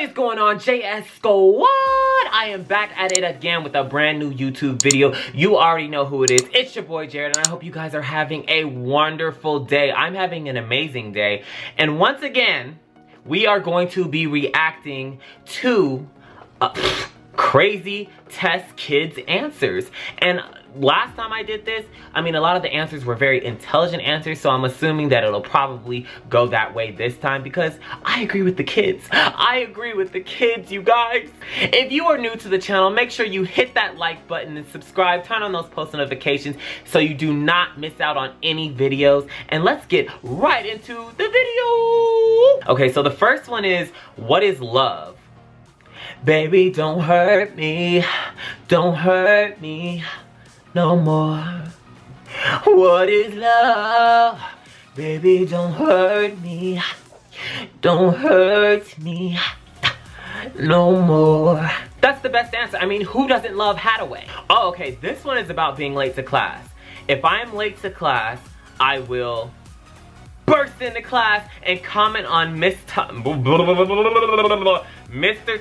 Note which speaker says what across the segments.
Speaker 1: is going on, JS Squad? I am back at it again with a brand new YouTube video. You already know who it is. It's your boy Jarrett, and I hope you guys are having a wonderful day. I'm having an amazing day. And once again, we are going to be reacting to crazy test kids answers. And last time I did this, I mean, a lot of the answers were very intelligent answers, so I'm assuming that it'll probably go that way this time because I agree with the kids. I agree with the kids, you guys. If you are new to the channel, make sure you hit that like button and subscribe. Turn on those post notifications so you do not miss out on any videos. And let's get right into the video. Okay, so the first one is, what is love? Baby, don't hurt me. Don't hurt me no more. What is love? Baby, don't hurt me. Don't hurt me no more. That's the best answer. I mean, who doesn't love Hathaway? Oh, okay, this one is about being late to class. If I am late to class, I will burst into class and comment on Mr.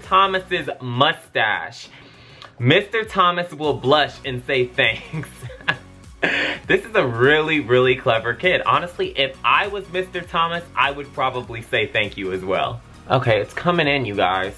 Speaker 1: Thomas's mustache. Mr. Thomas will blush and say thanks. This is a really, really clever kid. Honestly, if I was Mr. Thomas, I would probably say thank you as well. Okay, it's coming in, you guys.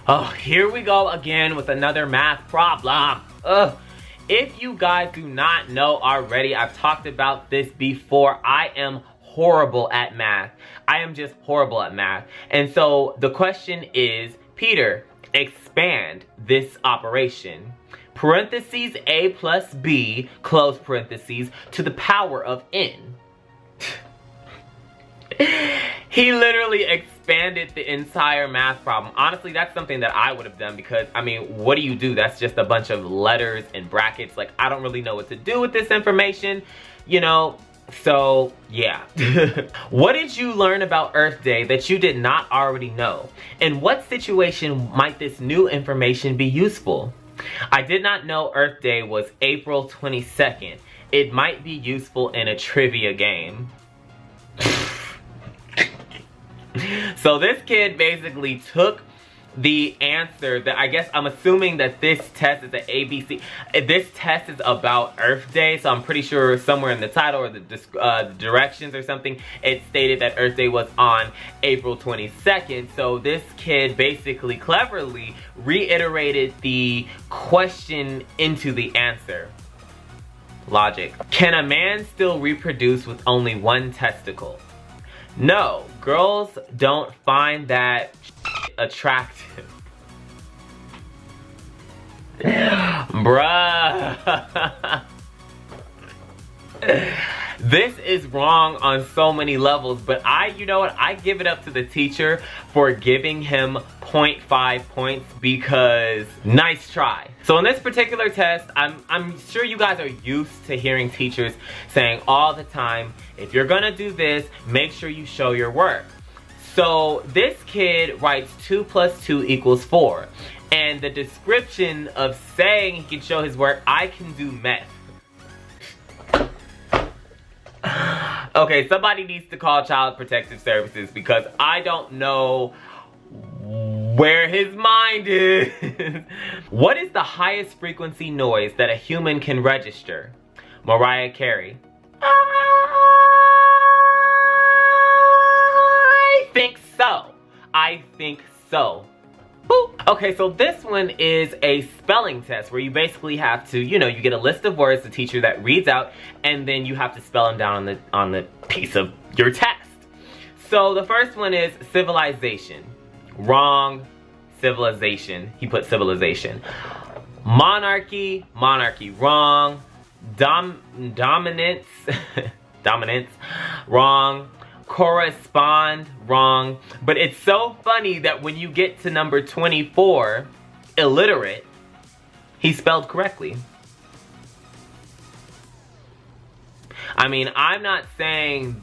Speaker 1: Oh, here we go again with another math problem. Ugh. If you guys do not know already, I've talked about this before. I am horrible at math. I am just horrible at math. And so the question is, Peter, expand this operation. Parentheses a plus b, close parentheses, to the power of n. He literally expanded the entire math problem. Honestly, that's something that I would have done because, I mean, what do? That's just a bunch of letters and brackets. Like, I don't really know what to do with this information, you know? So, yeah. What did you learn about Earth Day that you did not already know? In what situation might this new information be useful? I did not know Earth Day was April 22nd. It might be useful in a trivia game. So this kid basically took the answer that, I guess I'm assuming that this test is an ABC. This test is about Earth Day, so I'm pretty sure somewhere in the title or the directions or something, it stated that Earth Day was on April 22nd. So this kid basically cleverly reiterated the question into the answer. Logic. Can a man still reproduce with only one testicle? No, girls don't find that attractive. Bruh. This is wrong on so many levels, but you know what? I give it up to the teacher for giving him 0.5 points because nice try. So in this particular test, I'm sure you guys are used to hearing teachers saying all the time, if you're gonna do this, make sure you show your work. So this kid writes 2 plus 2 equals 4. And the description of saying he can show his work, I can do meth. Okay, somebody needs to call Child Protective Services because I don't know where his mind is. What is the highest frequency noise that a human can register? Mariah Carey. I think so. I think so. Boop. Okay, so this one is a spelling test where you basically have to, you know, you get a list of words the teacher that reads out, and then you have to spell them down on the piece of your test. So the first one is civilization. Wrong. Civilization. He put civilization. Monarchy. Monarchy. Wrong. Dominance. Dominance. Wrong. Correspond. Wrong. But it's so funny that when you get to number 24, illiterate, he spelled correctly. I mean, I'm not saying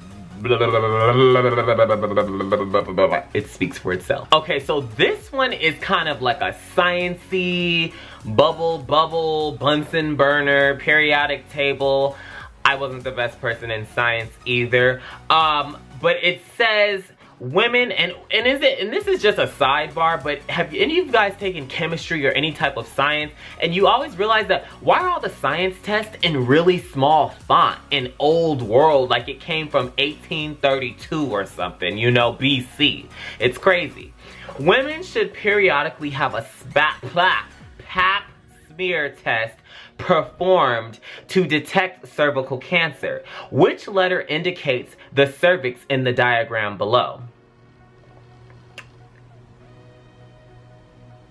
Speaker 1: it speaks for itself. Okay, so this one is kind of like a sciencey bubble Bunsen burner periodic table. I wasn't the best person in science either. But it says, women, and this is just a sidebar, but have any of you guys taken chemistry or any type of science, and you always realize that why are all the science tests in really small font in old world, like it came from 1832 or something, you know, BC? It's crazy. Women should periodically have a pap smear test performed to detect cervical cancer. Which letter indicates the cervix in the diagram below?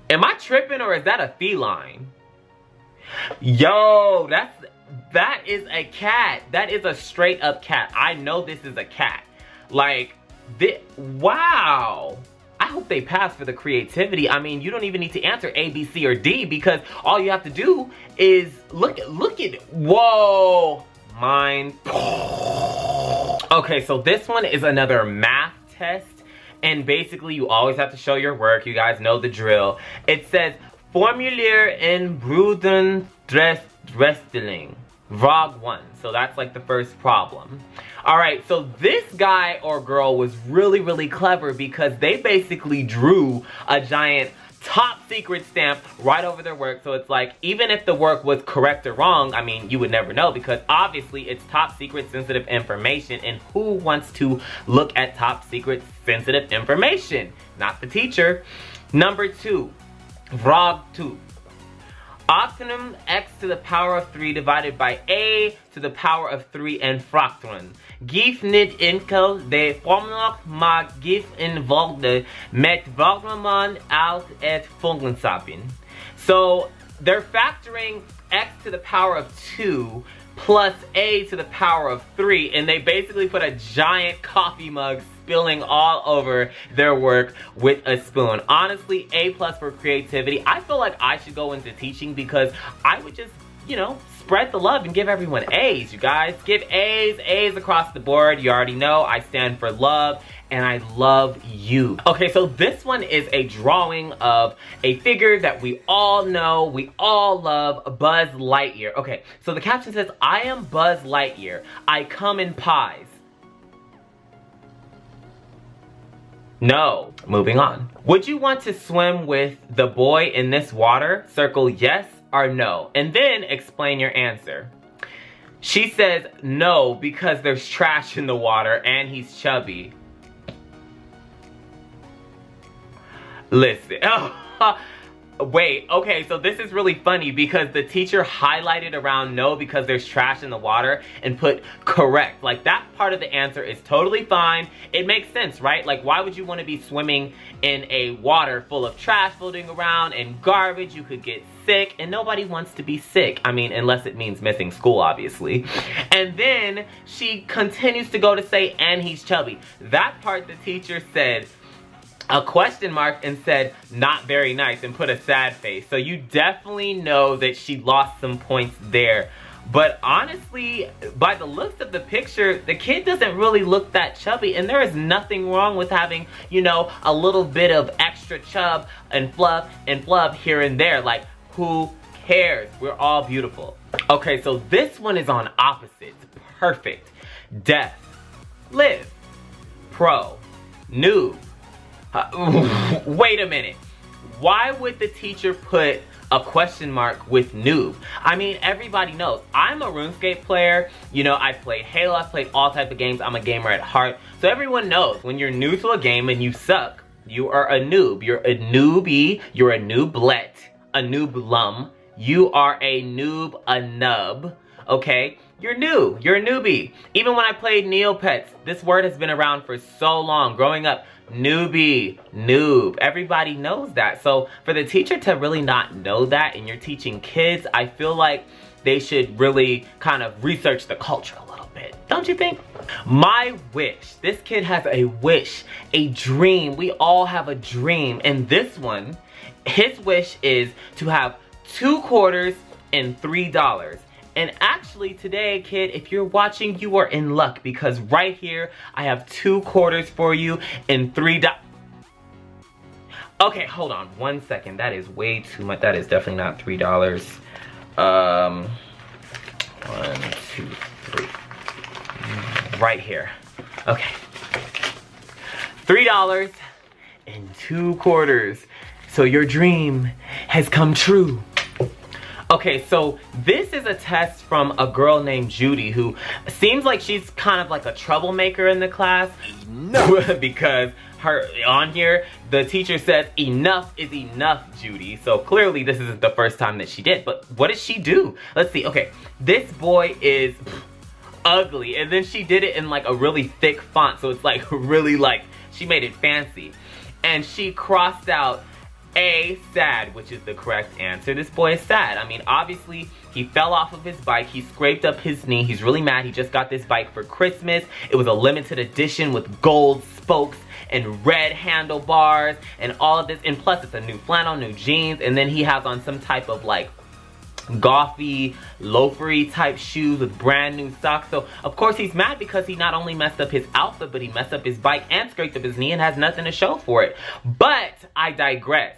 Speaker 1: Am I tripping, or is that a feline? Yo, that is a cat. That is a straight up cat. I know this is a cat. Like, wow. I hope they pass for the creativity. I mean, you don't even need to answer A, B, C, or D, because all you have to do is look at, whoa, mine. Okay, so this one is another math test, and basically you always have to show your work. You guys know the drill. It says, formulier in Bruden Dresdeling. Vlog 1. So that's like the first problem. Alright, so this guy or girl was really clever because they basically drew a giant top secret stamp right over their work. So it's like, even if the work was correct or wrong, I mean, you would never know, because obviously it's top secret sensitive information, and who wants to look at top secret sensitive information? Not the teacher. Number 2, Vlog 2. Optimum x to the power of 3 divided by a to the power of 3 en fractron. Geef niet enkel de formule, maar geef in volgende met volgende uit het volgensapien. So they're factoring x to the power of 2 plus a to the power of 3, and they basically put a giant coffee mug spilling all over their work with a spoon. Honestly, A+ for creativity. I feel like I should go into teaching, because I would just, you know, spread the love and give everyone A's, you guys. Give A's across the board. You already know I stand for love, and I love you. Okay, so this one is a drawing of a figure that we all know, we all love, Buzz Lightyear. Okay, so the caption says, I am Buzz Lightyear. I come in pies. No. Moving on. Would you want to swim with the boy in this water? Circle yes or no, and then explain your answer. She says no, because there's trash in the water and he's chubby. Listen. Wait, okay, so this is really funny, because the teacher highlighted around no because there's trash in the water and put correct. Like, that part of the answer is totally fine. It makes sense, right? Like, why would you want to be swimming in a water full of trash floating around and garbage? You could get sick, and nobody wants to be sick. I mean, unless it means missing school, obviously. And then she continues to go to say, and he's chubby. That part the teacher said a question mark and said, not very nice, and put a sad face. So you definitely know that she lost some points there. But honestly, by the looks of the picture, the kid doesn't really look that chubby, and there is nothing wrong with having, you know, a little bit of extra chub and fluff here and there. Like, who cares? We're all beautiful. Okay, so this one is on opposites. Perfect. Death. Live. Pro. Noob. Wait a minute. Why would the teacher put a question mark with noob? I mean, everybody knows. I'm a RuneScape player. You know, I play Halo. I play all types of games. I'm a gamer at heart. So everyone knows when you're new to a game and you suck, you are a noob. You're a newbie. You're a nooblet. A nooblum. You are a noob, a nub. Okay? You're new. You're a newbie. Even when I played Neopets, this word has been around for so long. Growing up, newbie, noob. Everybody knows that. So for the teacher to really not know that, and you're teaching kids, I feel like they should really kind of research the culture a little bit. Don't you think? My wish. This kid has a wish, a dream. We all have a dream. And this one, his wish is to have 2 quarters and $3. And actually today, kid, if you're watching, you are in luck, because right here, I have 2 quarters for you and $3. Okay, hold on 1 second. That is way too much. That is definitely not $3. 1, 2, 3. Right here. Okay. $3.02. So your dream has come true. Okay, so this is a test from a girl named Judy who seems like she's kind of like a troublemaker in the class. No. Because on here, the teacher says, enough is enough, Judy. So clearly this isn't the first time that she did. But what did she do? Let's see. Okay, this boy is ugly. And then she did it in like a really thick font. So it's like really like, she made it fancy. And she crossed out A, sad, which is the correct answer. This boy is sad. I mean, obviously, he fell off of his bike. He scraped up his knee. He's really mad. He just got this bike for Christmas. It was a limited edition with gold spokes and red handlebars and all of this. And plus, it's a new flannel, new jeans. And then he has on some type of like golfy, loafery type shoes with brand new socks. So of course he's mad because he not only messed up his outfit, but he messed up his bike and scraped up his knee and has nothing to show for it. But I digress.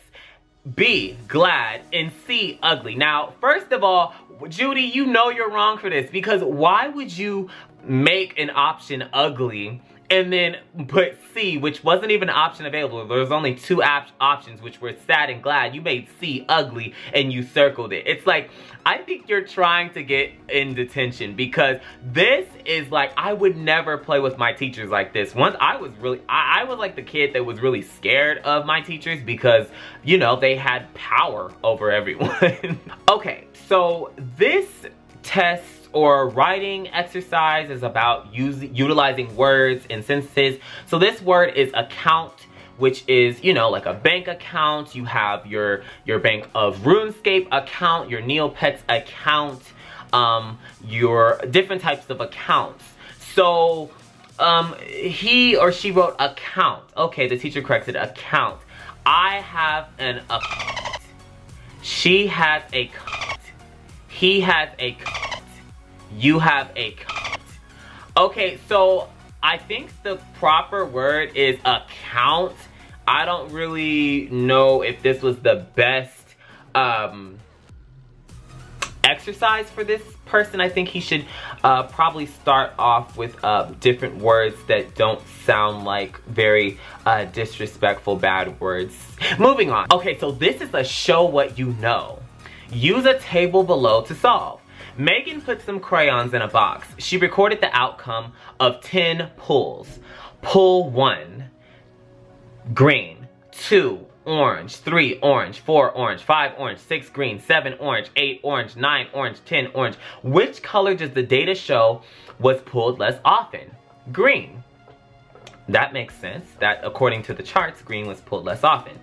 Speaker 1: B, glad, and C, ugly. Now, first of all, Judy, you know you're wrong for this, because why would you make an option ugly and then put C, which wasn't even an option available? There was only two options, which were sad and glad. You made C ugly and you circled it. It's like, I think you're trying to get in detention, because this is like, I would never play with my teachers like this. Once I was really, I was like the kid that was really scared of my teachers because, you know, they had power over everyone. Okay, so this test or writing exercise is about utilizing words and sentences. So this word is account, which is, you know, like a bank account. You have your Bank of RuneScape account, your Neopets account, your different types of accounts. So he or she wrote account. Okay, the teacher corrected account. I have an account. She has a account. He has a account. You have a account. Okay, so I think the proper word is account. I don't really know if this was the best exercise for this person. I think he should probably start off with different words that don't sound like very disrespectful bad words. Moving on. Okay, so this is a show what you know. Use a table below to solve. Megan put some crayons in a box. She recorded the outcome of 10 pulls. Pull 1, green. 2, orange. 3, orange. 4, orange. 5, orange. 6, green. 7, orange. 8, orange. 9, orange. 10, orange. Which color does the data show was pulled less often? Green. That makes sense. That, according to the charts, green was pulled less often.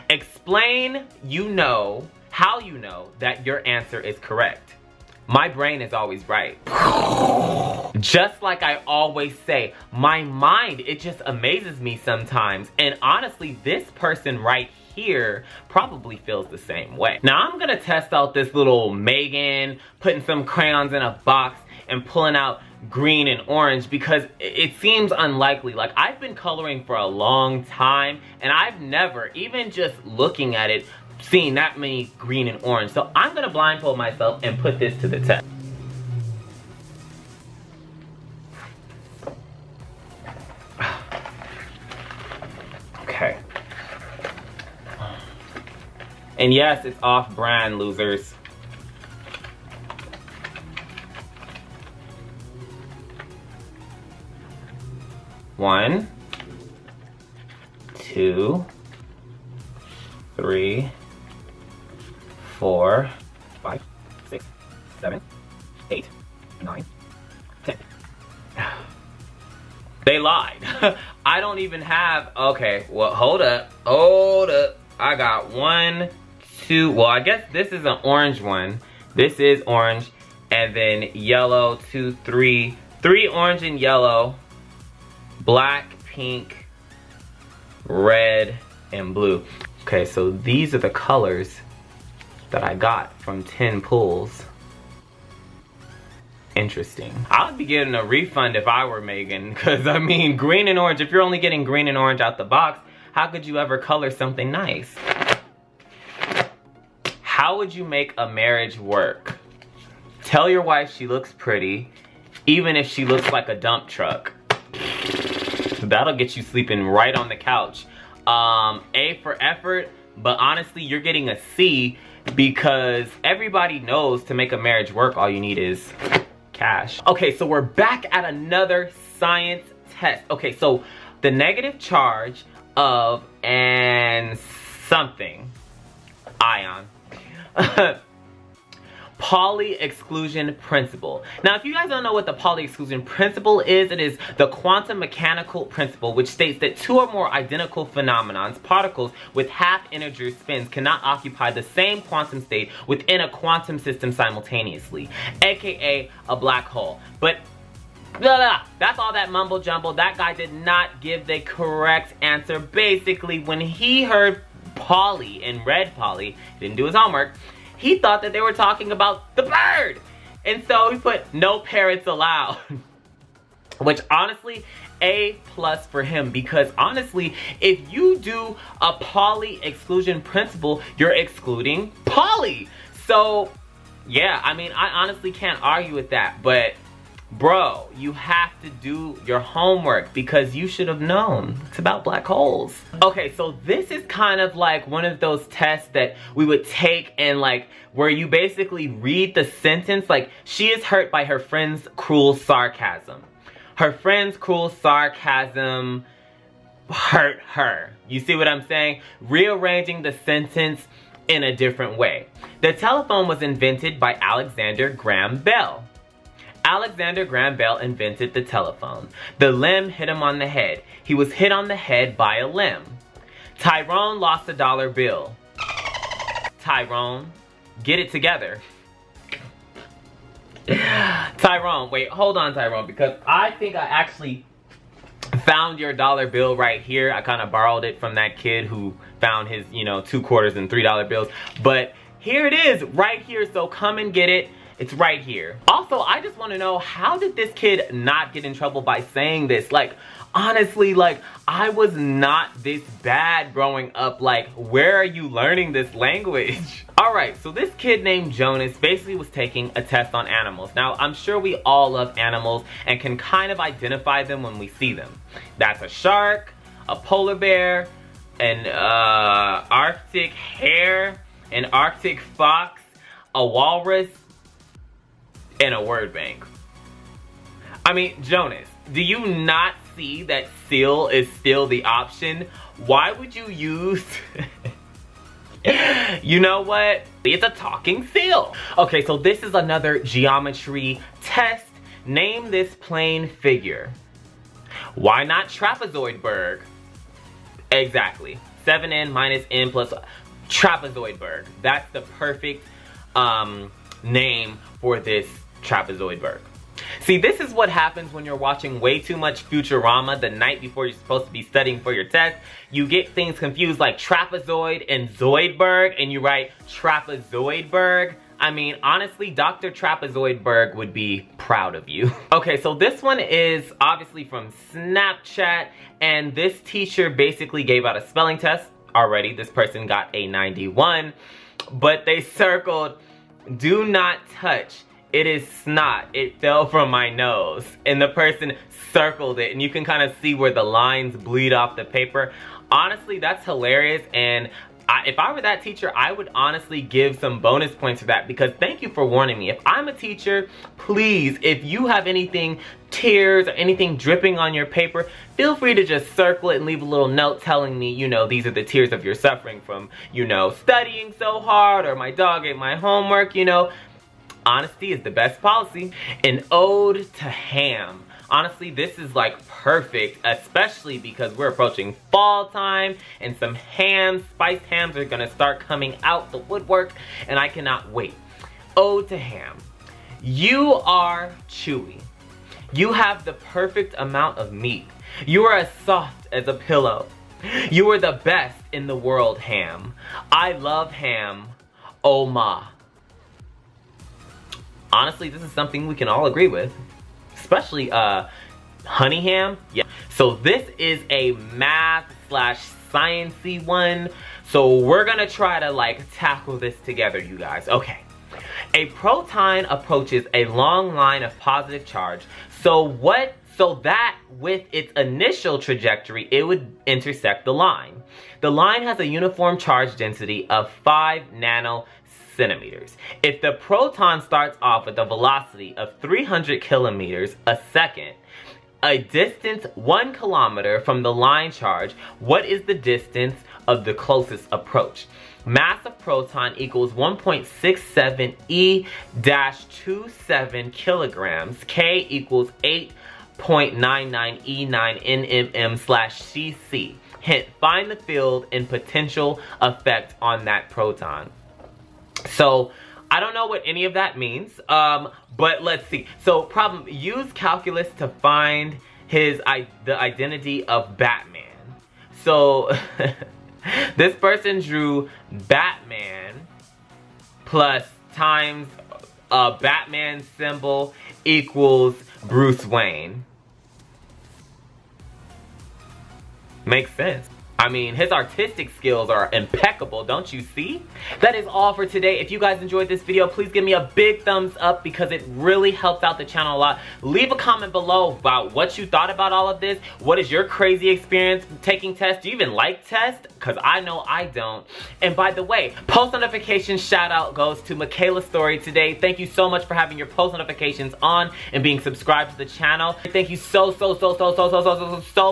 Speaker 1: Explain how you know that your answer is correct. My brain is always right. Just like I always say, my mind, it just amazes me sometimes. And honestly, this person right here probably feels the same way. Now I'm gonna test out this little Megan putting some crayons in a box and pulling out green and orange, because it seems unlikely. Like, I've been coloring for a long time and I've never, even just looking at it, seen that many green and orange. So I'm gonna blindfold myself and put this to the test. Okay. And yes, it's off-brand, losers. One, 2, 3, 4, 5, 6, 7, 8, 9, 10. They lied. I don't even have, okay, well, hold up. I got 1, 2, well, I guess this is an orange one. This is orange, and then yellow, 2, 3 orange and yellow, black, pink, red, and blue. Okay, so these are the colors that I got from 10 pulls. Interesting. I would be getting a refund if I were Megan, because I mean, green and orange, if you're only getting green and orange out the box, how could you ever color something nice? How would you make a marriage work? Tell your wife she looks pretty, even if she looks like a dump truck. That'll get you sleeping right on the couch. A for effort, but honestly, you're getting a C because everybody knows to make a marriage work, all you need is cash. Okay, so we're back at another science test. Okay, so the negative charge of and something ion. Pauli exclusion principle. Now, if you guys don't know what the Pauli exclusion principle is, it is the quantum mechanical principle, which states that two or more identical phenomenons, particles with half-integer spins, cannot occupy the same quantum state within a quantum system simultaneously, aka a black hole. But blah, blah, that's all that mumble jumble. That guy did not give the correct answer. Basically, when he heard Pauli and read Pauli, didn't do his homework, he thought that they were talking about the bird. And so he put no parrots allowed. Which honestly, A+ for him, because honestly, if you do a Pauli exclusion principle, you're excluding Pauli. So yeah, I mean, I honestly can't argue with that, but bro, you have to do your homework because you should have known. It's about black holes. Okay, so this is kind of like one of those tests that we would take and like where you basically read the sentence like, she is hurt by her friend's cruel sarcasm. Her friend's cruel sarcasm hurt her. You see what I'm saying? Rearranging the sentence in a different way. The telephone was invented by Alexander Graham Bell. Alexander Graham Bell invented the telephone. The limb hit him on the head. He was hit on the head by a limb. Tyrone lost a dollar bill. Tyrone, get it together. Tyrone, wait, hold on, Tyrone, because I think I actually found your dollar bill right here. I kind of borrowed it from that kid who found his, you know, 2 quarters and $3 bills. But here it is, right here, so come and get it. It's right here. Also, I just want to know, how did this kid not get in trouble by saying this? Like, honestly, like, I was not this bad growing up. Like, where are you learning this language? Alright, so this kid named Jonas basically was taking a test on animals. Now, I'm sure we all love animals and can kind of identify them when we see them. That's a shark, a polar bear, an Arctic hare, an Arctic fox, a walrus, and a word bank. I mean, Jonas, do you not see that seal is still the option? Why would you use... You know what? It's a talking seal. Okay, so this is another geometry test. Name this plane figure. Why not trapezoidberg? Exactly. 7n minus n plus trapezoidberg. That's the perfect name for this trapezoidberg. See, this is what happens when you're watching way too much Futurama the night before you're supposed to be studying for your test. You get things confused like trapezoid and Zoidberg, and you write trapezoidberg. I mean, honestly, Dr. Trapezoidberg would be proud of you. Okay, so this one is obviously from Snapchat, and this teacher basically gave out a spelling test. Already, this person got a 91, but they circled, do not touch. It is snot. It fell from my nose. And the person circled it, and you can kind of see where the lines bleed off the paper. Honestly, that's hilarious, and if I were that teacher, I would honestly give some bonus points for that, because thank you for warning me. If I'm a teacher, please, if you have anything, tears or anything dripping on your paper, feel free to just circle it and leave a little note telling me, you know, these are the tears of your suffering from, you know, studying so hard, or my dog ate my homework, you know. Honesty is the best policy. An ode to ham. Honestly, this is like perfect, especially because we're approaching fall time and some hams, spiced hams are gonna start coming out the woodwork, and I cannot wait. Ode to ham. You are chewy. You have the perfect amount of meat. You are as soft as a pillow. You are the best in the world, ham. I love ham. Oh ma. Honestly, this is something we can all agree with. Especially honey ham. Yeah. So this is a math/sciencey one. So we're gonna try to like tackle this together, you guys. Okay. A proton approaches a long line of positive charge. So what So that, with its initial trajectory, it would intersect the line. The line has a uniform charge density of 5 nanocentimeters. If the proton starts off with a velocity of 300 kilometers a second, a distance 1 kilometer from the line charge, what is the distance of the closest approach? Mass of proton equals 1.67 E-27 kilograms. K equals 8.99 E9 nmm/cc. Hint, find the field and potential effect on that proton. So, I don't know what any of that means, but let's see. So, problem, use calculus to find the identity of Batman. So, this person drew Batman plus times Batman symbol equals Bruce Wayne. Makes sense. I mean, his artistic skills are impeccable, don't you see? That is all for today. If you guys enjoyed this video, please give me a big thumbs up because it really helps out the channel a lot. Leave a comment below about what you thought about all of this. What is your crazy experience taking tests? Do you even like tests? Because I know I don't. And by the way, post notifications shout out goes to Michaela's story today. Thank you so much for having your post notifications on and being subscribed to the channel. Thank you so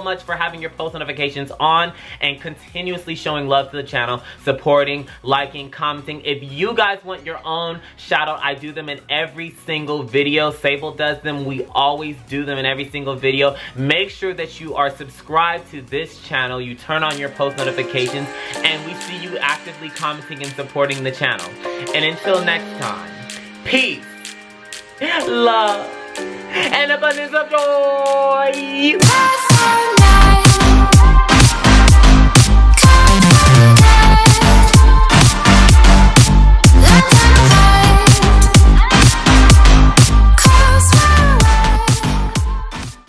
Speaker 1: much for having your post notifications on and continuously showing love to the channel, supporting, liking, commenting. If you guys want your own shout out, I do them in every single video. Sable does them. We always do them in every single video. Make sure that you are subscribed to this channel. You turn on your post notifications and we see you actively commenting and supporting the channel. And until next time, peace, love, and abundance of joy.